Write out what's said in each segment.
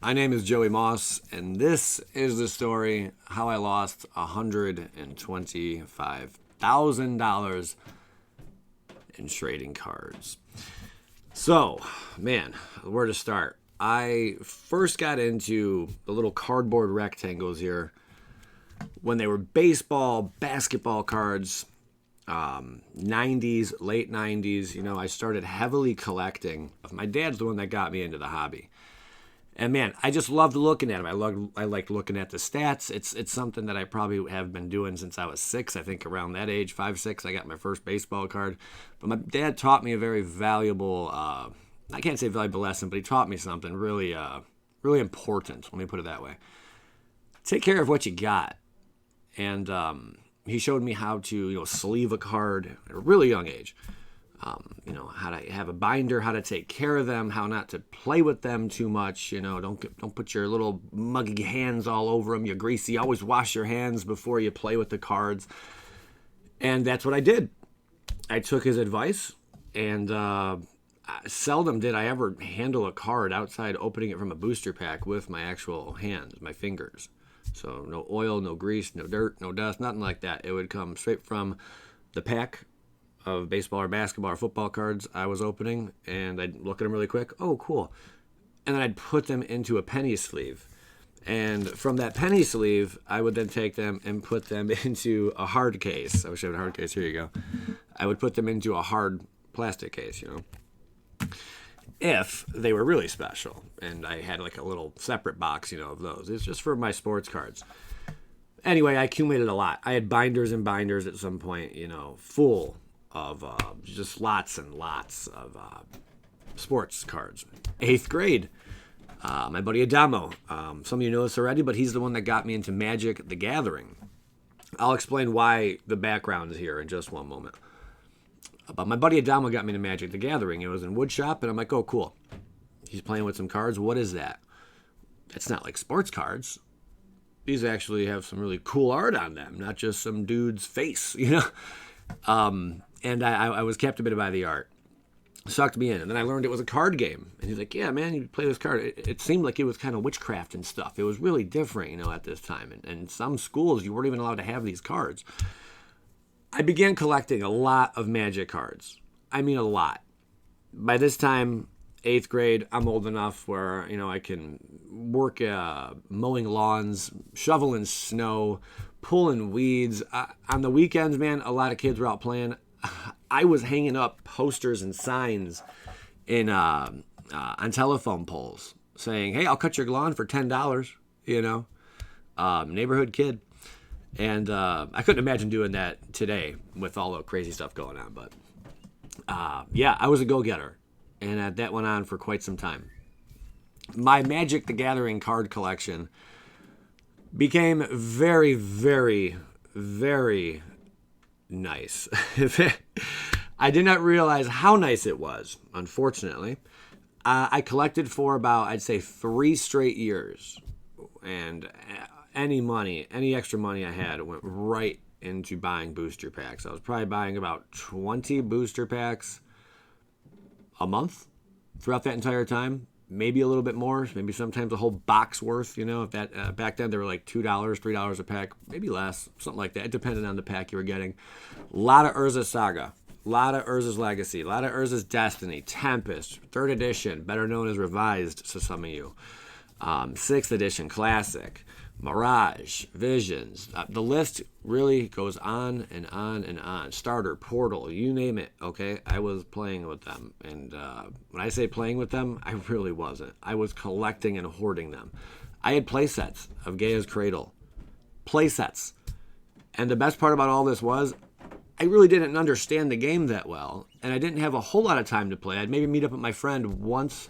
My name is Joey Moss, and this is the story how I lost $125,000 in trading cards. So, man, where to start? I first got into the little cardboard rectangles here when they were baseball, basketball cards, 90s, late 90s. You know, I started heavily collecting. My dad's the one that got me into the hobby. And man, I just loved looking at them. I liked looking at the stats. It's something that I probably have been doing since I was 6. I think around that age, 5, 6, I got my first baseball card. But my dad taught me a very valuable, I can't say valuable lesson, but he taught me something really, really important. Let me put it that way. Take care of what you got. And he showed me how to, sleeve a card at a really young age. How to have a binder, how to take care of them, how not to play with them too much. Don't put your little muggy hands all over them. You're greasy. Always wash your hands before you play with the cards. And that's what I did. I took his advice, and seldom did I ever handle a card outside opening it from a booster pack with my actual hands, my fingers. So no oil, no grease, no dirt, no dust, nothing like that. It would come straight from the pack of baseball or basketball or football cards I was opening, and I'd look at them really quick. Oh, cool. And then I'd put them into a penny sleeve. And from that penny sleeve, I would then take them and put them into a hard case. I wish I had a hard case. Here you go. I would put them into a hard plastic case, if they were really special. And I had like a little separate box, of those. It's just for my sports cards. Anyway, I accumulated a lot. I had binders and binders at some point, full of just lots and lots of sports cards. 8th grade, my buddy Adamo, some of you know this already, but he's the one that got me into Magic the Gathering. I'll explain why the background is here in just one moment. But my buddy Adamo got me into Magic the Gathering. It was in woodshop, and I'm like, oh, cool. He's playing with some cards. What is that? It's not like sports cards. These actually have some really cool art on them, not just some dude's face, And I was captivated by the art. Sucked me in. And then I learned it was a card game. And he's like, yeah, man, you play this card. It seemed like it was kind of witchcraft and stuff. It was really different, at this time. And some schools, you weren't even allowed to have these cards. I began collecting a lot of Magic cards. I mean, a lot. By this time, 8th grade, I'm old enough where, I can work mowing lawns, shoveling snow, pulling weeds. On the weekends, man, a lot of kids were out playing. I was hanging up posters and signs in on telephone poles saying, hey, I'll cut your lawn for $10, neighborhood kid. And I couldn't imagine doing that today with all the crazy stuff going on. But I was a go-getter. And that went on for quite some time. My Magic the Gathering card collection became very, very, very nice. I did not realize how nice it was, unfortunately. I collected for about, I'd say, 3 straight years. And any extra money I had went right into buying booster packs. I was probably buying about 20 booster packs a month throughout that entire time. Maybe a little bit more, maybe sometimes a whole box worth, if that back then they were like $2, $3 a pack, maybe less, something like that. It depended on the pack you were getting. A lot of Urza's Saga, a lot of Urza's Legacy, a lot of Urza's Destiny, Tempest, 3rd edition, better known as Revised to some of you, 6th edition Classic, Mirage, Visions. The list really goes on and on and on. Starter, Portal, you name it, okay? I was playing with them. And when I say playing with them, I really wasn't. I was collecting and hoarding them. I had play sets of Gaia's Cradle. Play sets. And the best part about all this was I really didn't understand the game that well. And I didn't have a whole lot of time to play. I'd maybe meet up with my friend once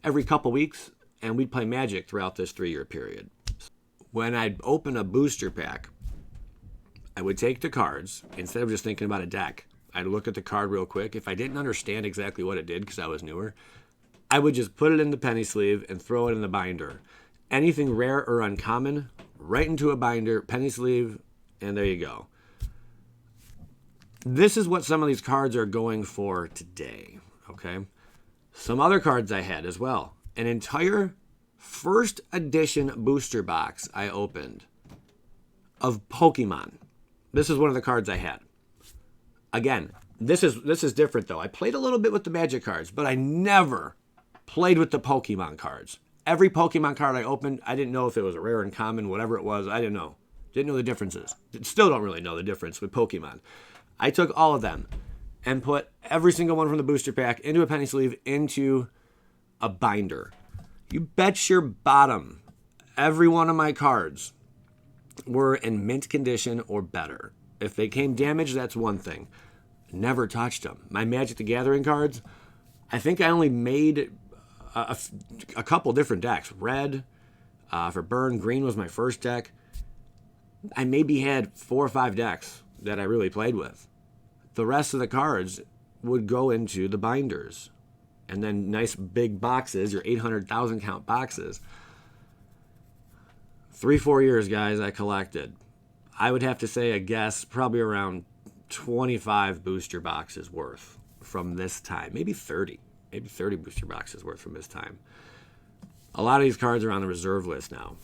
every couple weeks, and we'd play Magic throughout this 3-year period. When I'd open a booster pack, I would take the cards. Instead of just thinking about a deck, I'd look at the card real quick. If I didn't understand exactly what it did because I was newer, I would just put it in the penny sleeve and throw it in the binder. Anything rare or uncommon, right into a binder, penny sleeve, and there you go. This is what some of these cards are going for today, okay? Some other cards I had as well. An entire First edition booster box I opened of Pokemon. This is one of the cards I had. Again, this is different though. I played a little bit with the Magic cards, but I never played with the Pokemon cards. Every Pokemon card I opened, I didn't know if it was a rare and common, whatever it was. I didn't know. Didn't know the differences. Still don't really know the difference with Pokemon. I took all of them and put every single one from the booster pack into a penny sleeve into a binder. You bet your bottom every one of my cards were in mint condition or better. If they came damaged, that's one thing. Never touched them. My Magic the Gathering cards, I think I only made a couple different decks. Red for burn, green was my first deck. I maybe had 4 or 5 decks that I really played with. The rest of the cards would go into the binders. And then nice big boxes, your 800,000 count boxes. 3-4 years, guys, I collected. I would have to say, I guess, probably around 25 booster boxes worth from this time. Maybe 30. Maybe 30 booster boxes worth from this time. A lot of these cards are on the reserve list now.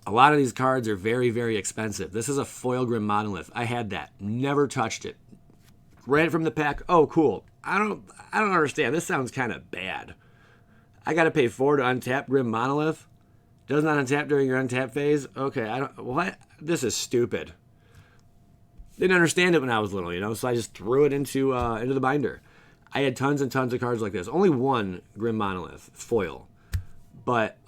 A lot of these cards are very, very expensive. This is a foil grim monolith. I had that. Never touched it. Read it from the pack. Oh, cool. I don't understand. This sounds kind of bad. I got to pay 4 to untap grim monolith. Does not untap during your untap phase. Okay, what? This is stupid. Didn't understand it when I was little, so I just threw it into the binder. I had tons and tons of cards like this. Only one Grim Monolith foil. But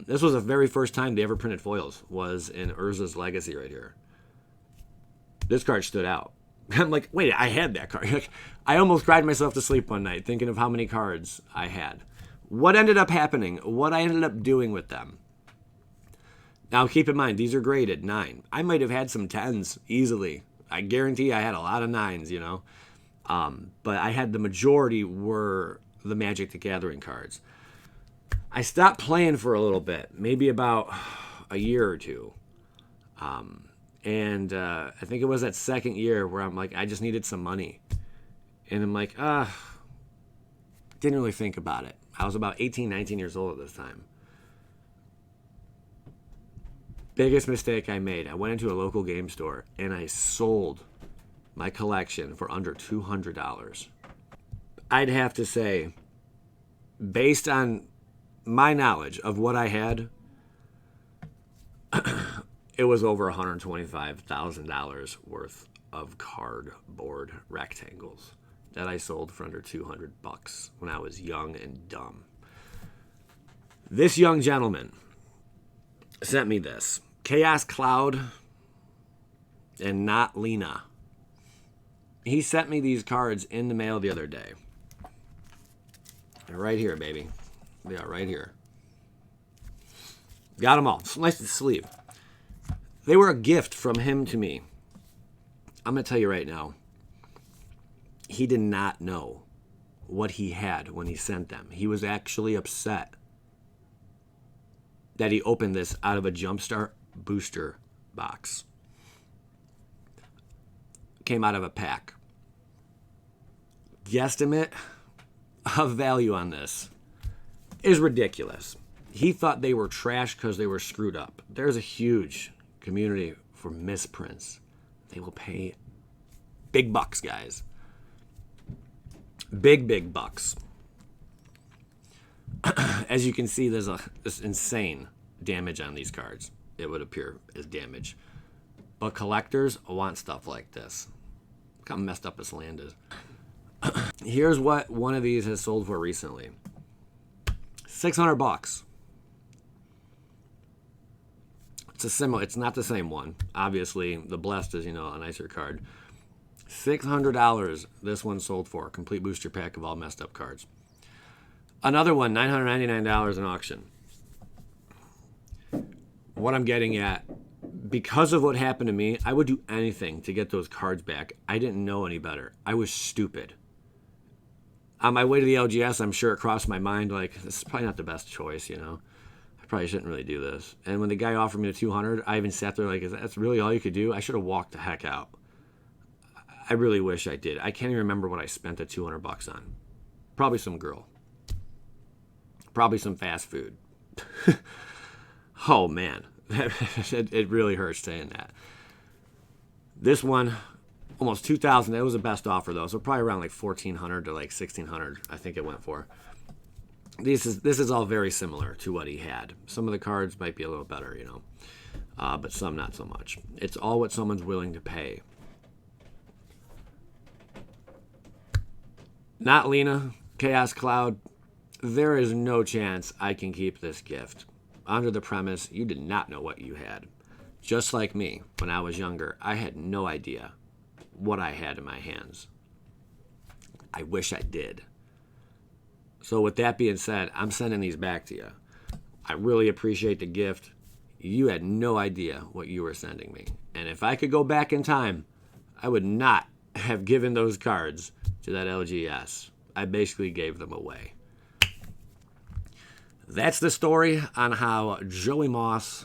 this was the very first time they ever printed foils, was in Urza's Legacy right here. This card stood out. I'm like, wait, I had that card. I almost cried myself to sleep one night thinking of how many cards I had. What ended up happening, what I ended up doing with them. Now, keep in mind, these are graded 9. I might have had some 10s easily. I guarantee I had a lot of 9s, But I had the majority were the Magic the Gathering cards. I stopped playing for a little bit, maybe about a year or two. And I think it was that second year where I'm like, I just needed some money. And I'm like, didn't really think about it. I was about 18, 19 years old at this time. Biggest mistake I made. I went into a local game store and I sold my collection for under $200. I'd have to say, based on my knowledge of what I had, it was over $125,000 worth of cardboard rectangles that I sold for under $200 when I was young and dumb. This young gentleman sent me this. Chaos Cloud and Not Lena. He sent me these cards in the mail the other day. They're right here, baby. They are right here. Got them all. Nice to sleeve. They were a gift from him to me. I'm going to tell you right now. He did not know what he had when he sent them. He was actually upset that he opened this out of a Jumpstart booster box. Came out of a pack. Guesstimate of value on this is ridiculous. He thought they were trash because they were screwed up. There's a huge community for misprints. They will pay big bucks, guys. Big bucks. As you can see, there's this insane damage on these cards. It would appear as damage. But collectors want stuff like this. Look how messed up this land is. Here's what one of these has sold for recently. $600. It's not the same one. Obviously, the Blessed is, a nicer card. $600 this one sold for. Complete booster pack of all messed up cards. Another one, $999 in auction. What I'm getting at, because of what happened to me, I would do anything to get those cards back. I didn't know any better. I was stupid. On my way to the LGS, I'm sure it crossed my mind, like, this is probably not the best choice, I probably shouldn't really do this. And when the guy offered me the 200, I even sat there like, is that really all you could do? I should have walked the heck out. I really wish I did. I can't even remember what I spent the $200 on. Probably some girl. Probably some fast food. Oh, man. It really hurts saying that. This one, almost 2,000. That was the best offer, though. So probably around like 1,400 to like 1,600, I think it went for. This is all very similar to what he had. Some of the cards might be a little better, but some not so much. It's all what someone's willing to pay. Not Lena, Chaos Cloud. There is no chance I can keep this gift. Under the premise, you did not know what you had. Just like me, when I was younger, I had no idea what I had in my hands. I wish I did. So with that being said, I'm sending these back to you. I really appreciate the gift. You had no idea what you were sending me. And if I could go back in time, I would not have given those cards to that LGS. I basically gave them away. That's the story on how Joey Moss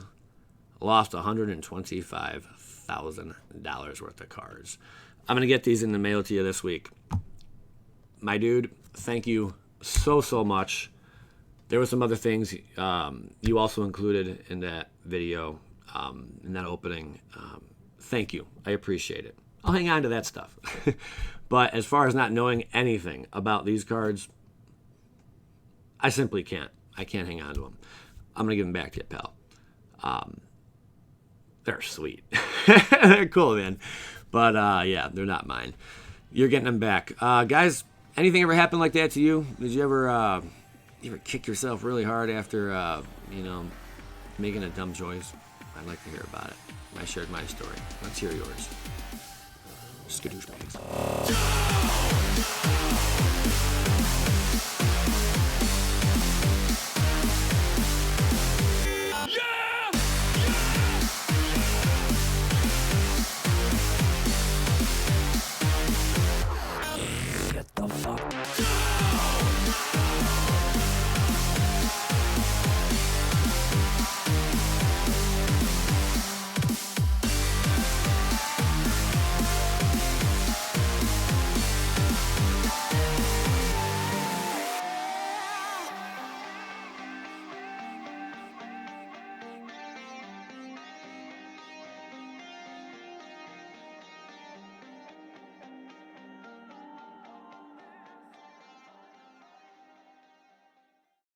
lost $125,000 worth of cards. I'm going to get these in the mail to you this week. My dude, thank you so much. There were some other things you also included in that video, in that opening. Thank you. I appreciate it. I'll hang on to that stuff. But as far as not knowing anything about these cards, I simply can't. I can't hang on to them. I'm going to give them back to you, pal. They're sweet. They're cool, man. But, yeah, they're not mine. You're getting them back. Guys, anything ever happen like that to you? Did you ever kick yourself really hard after, making a dumb choice? I'd like to hear about it. I shared my story. Let's hear yours. Skadoosh bags.